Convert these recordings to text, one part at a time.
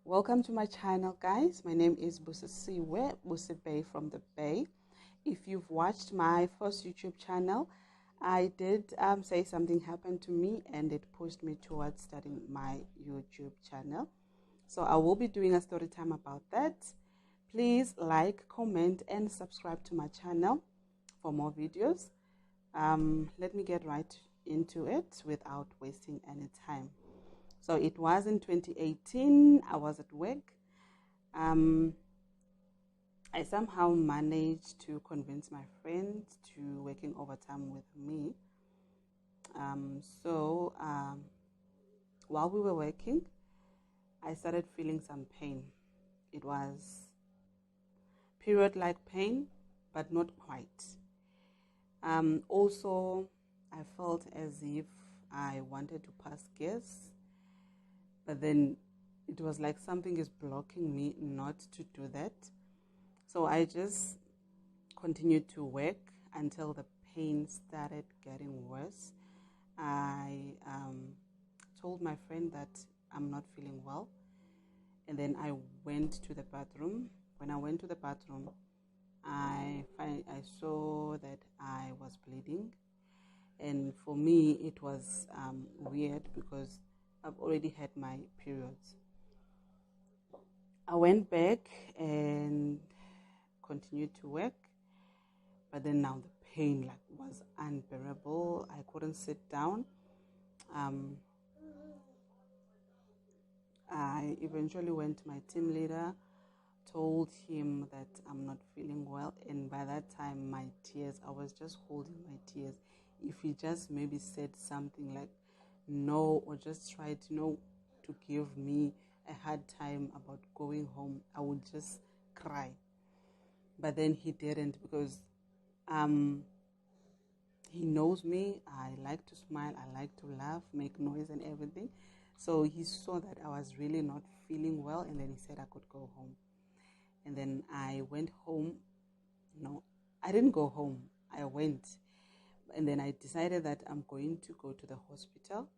Welcome to my channel, guys. My name is Busisiwe Busibay from the Bay. If you've watched my first YouTube channel, I did say something happened to me and it pushed me towards starting my YouTube channel. So I will be doing a story time about that. Please like, comment, and subscribe to my channel for more videos. Let me get right into it without wasting any time. So it was in 2018. I was at work. I somehow managed to convince my friend to working overtime with me. While we were working, I started feeling some pain. It was period-like pain, but not quite. Also, I felt as if I wanted to pass gas, but then it was like something is blocking me not to do that. So I just continued to work until the pain started getting worse. I told my friend that I'm not feeling well, and then I went to the bathroom. When I went to the bathroom, I saw that I was bleeding, and for me it was weird because I've already had my periods. I went back and continued to work, but then now the pain was unbearable. I couldn't sit down. I eventually went to my team leader, told him that I'm not feeling well, and by that time my tears, I was just holding my tears. If he just maybe said something like no, or just tried to give me a hard time about going home, I would just cry. But then he didn't, because he knows me. I like to smile, I like to laugh, make noise and everything. So he saw that I was really not feeling well, and then he said I could go home. And then I went home. No, I didn't go home. I went. And then I decided that I'm going to go to the hospital.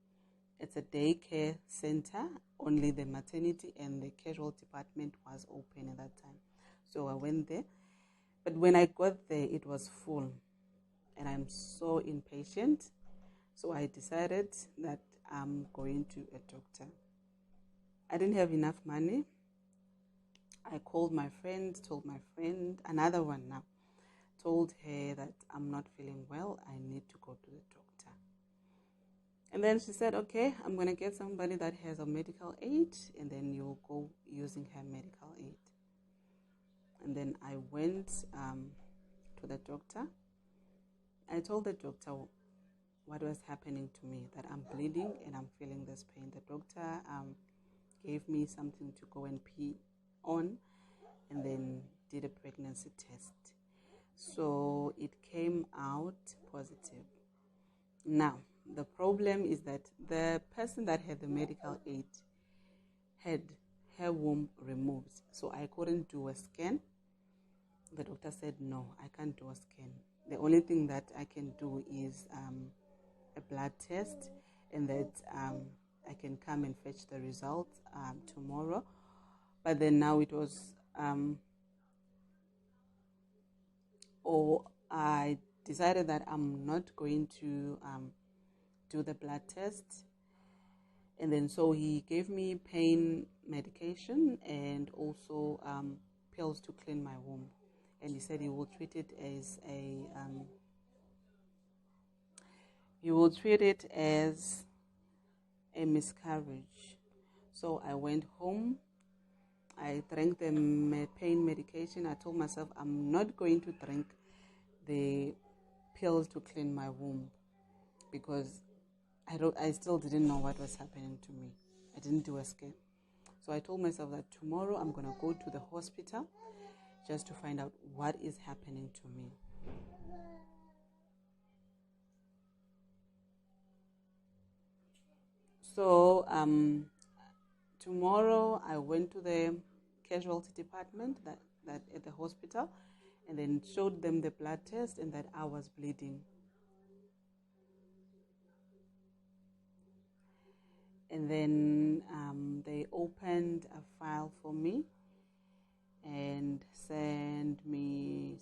It's a daycare center. Only the maternity and the casual department was open at that time. So I went there. But when I got there, it was full. And I'm so impatient. So I decided that I'm going to a doctor. I didn't have enough money. I called my friend, told my friend, another one now, told her that I'm not feeling well, I need to go to the doctor. And then she said, okay, I'm going to get somebody that has a medical aid, and then you'll go using her medical aid. And then I went to the doctor. I told the doctor what was happening to me, that I'm bleeding and I'm feeling this pain. The doctor gave me something to go and pee on, and then did a pregnancy test. So it came out positive. Now, the problem is that the person that had the medical aid had her womb removed. So I couldn't do a scan. The doctor said, no, I can't do a scan. The only thing that I can do is a blood test, and that I can come and fetch the results tomorrow. But then now it was, I decided that I'm not going to do the blood test. And then so he gave me pain medication and also pills to clean my womb. And he said he will treat it as a miscarriage. So I went home. I drank the pain medication. I told myself I'm not going to drink the pills to clean my womb, because I still didn't know what was happening to me. I didn't do a scan. So I told myself that tomorrow I'm going to go to the hospital just to find out what is happening to me. So tomorrow I went to the casualty department that at the hospital, and then showed them the blood test and that I was bleeding. And then they opened a file for me and sent me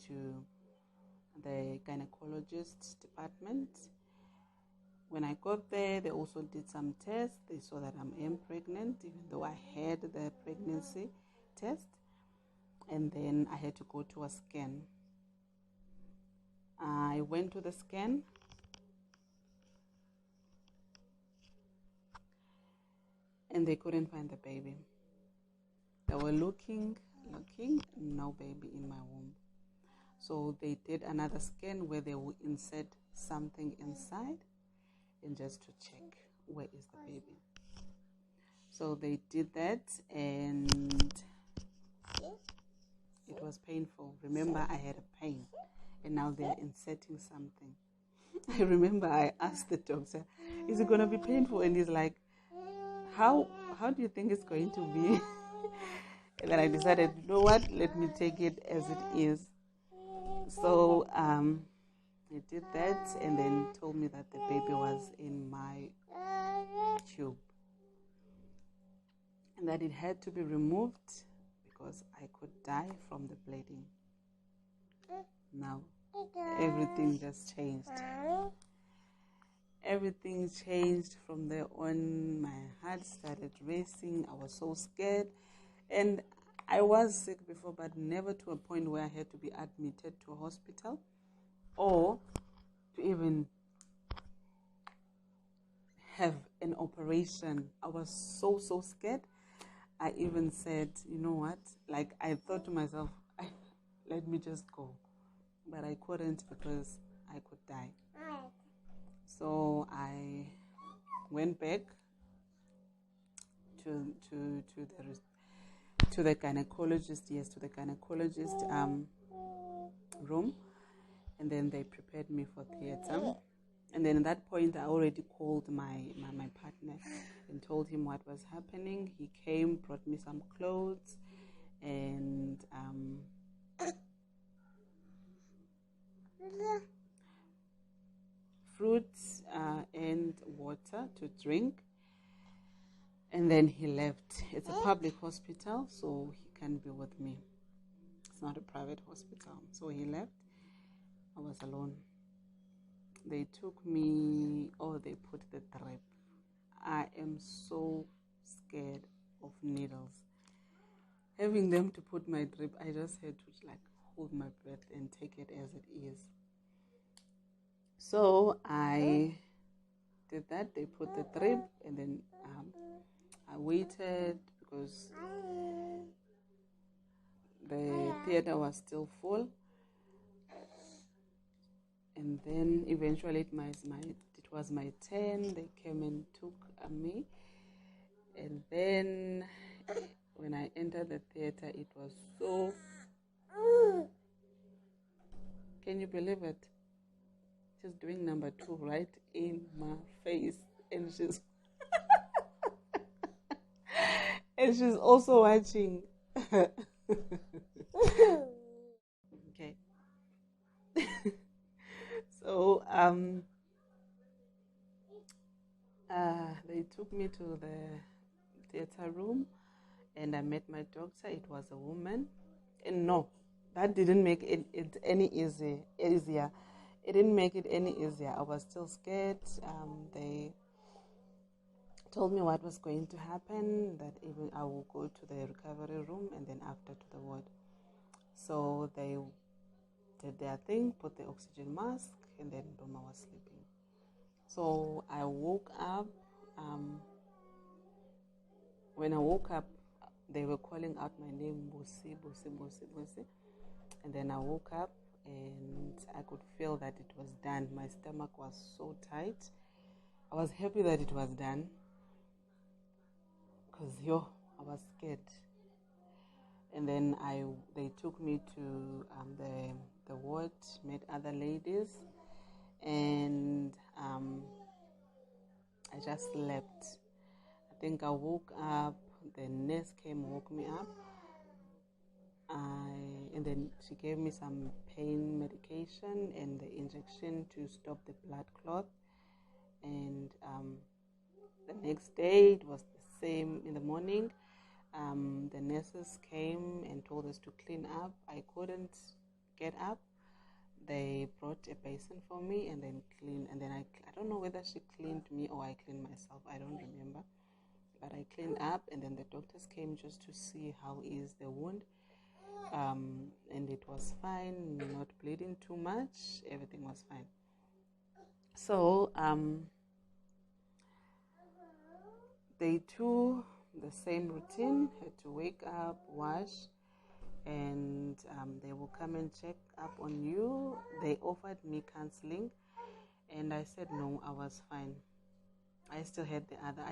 to the gynecologist department. When I got there, they also did some tests. They saw that I am pregnant, even though I had the pregnancy test. And then I had to go to a scan. I went to the scan. And they couldn't find the baby. They were looking, no baby in my womb. So they did another scan where they will insert something inside and just to check where is the baby. So they did that, and it was painful. Remember, I had a pain, and now they're inserting something. I remember I asked the doctor, is it going to be painful? And he's like, how do you think it's going to be? And then I decided, you know what, let me take it as it is. So they did that, and then told me that the baby was in my tube and that it had to be removed because I could die from the bleeding. Now everything just changed. Everything changed from there on. My heart started racing. I was so scared. And I was sick before, but never to a point where I had to be admitted to a hospital or to even have an operation. I was so scared. I even said, you know what? Like, I thought to myself, let me just go. But I couldn't because I could die. So I went back to the gynecologist, to the gynecologist room, and then they prepared me for theater. And then at that point, I already called my partner and told him what was happening. He came, brought me some clothes, and fruits and water to drink. And then he left. It's a public hospital, so he can be with me. It's not a private hospital. So he left. I was alone. They took me, they put the drip. I am so scared of needles. Having them to put my drip, I just had to hold my breath and take it as it is. So I did that. They put the drip, and then I waited because the theater was still full. And then eventually it was my turn. They came and took me. And then when I entered the theater, it was so... Can you believe it? She's doing number 2 right in my face. And she's... and she's also watching. Okay. So they took me to the theater room, and I met my doctor. It was a woman, and no, that didn't make it any easier. It didn't make it any easier. I was still scared. They told me what was going to happen, that even I will go to the recovery room and then after to the ward. So they did their thing, put the oxygen mask, and then Doma was sleeping. So I woke up. When I woke up, they were calling out my name, Busi, Busi, Busi, Busi. And then I woke up and I could feel that it was done. My stomach was so tight. I was happy that it was done because I was scared. And then they took me to the ward, met other ladies, and I just slept. I think I woke up, the nurse came, woke me up, and then she gave me some pain medication and the injection to stop the blood clot, and The next day, it was the same in the morning. The nurses came and told us to clean up. I couldn't get up. They brought a basin for me and then cleaned. And then I don't know whether she cleaned me or I cleaned myself. I don't remember. But I cleaned up, and then the doctors came just to see how is the wound. And it was fine, not bleeding too much. Everything was fine. So day 2, the same routine. Had to wake up, wash, and they will come and check up on you. They offered me counseling, and I said no. I was fine. I still had the other.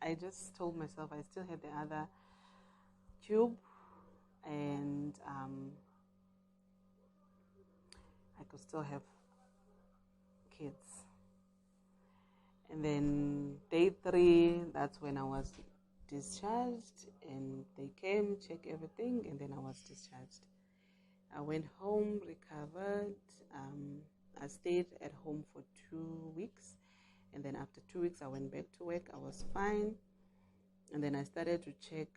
I just told myself I still had the other tube, and I could still have kids. And then day 3, that's when I was discharged, and they came, check everything, and then I was discharged. I went home, recovered. I stayed at home for 2 weeks, and then after 2 weeks I went back to work. I was fine, and then I started to check,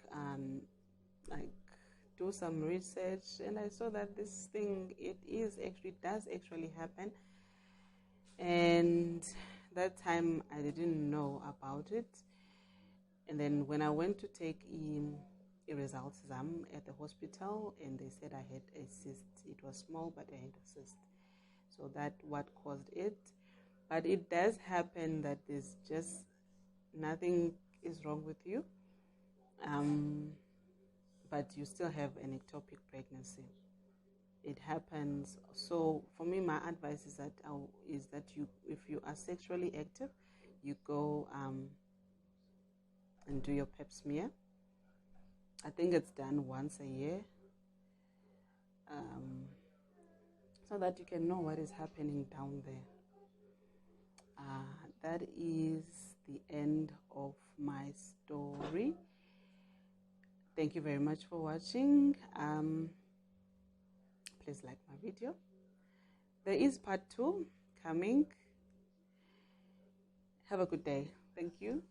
do some research, and I saw that this thing, it does actually happen. And that time I didn't know about it. And then when I went to take a results exam at the hospital, and they said I had a cyst. It was small, but I had a cyst. So that's what caused it. But it does happen that there's just nothing is wrong with you, but you still have an ectopic pregnancy. It happens. So for me, my advice is that if you are sexually active, you go and do your pap smear. I think it's done once a year, so that you can know what is happening down there. That is the end of my story. Thank you very much for watching. Please like my video. There is part 2 coming. Have a good day. Thank you.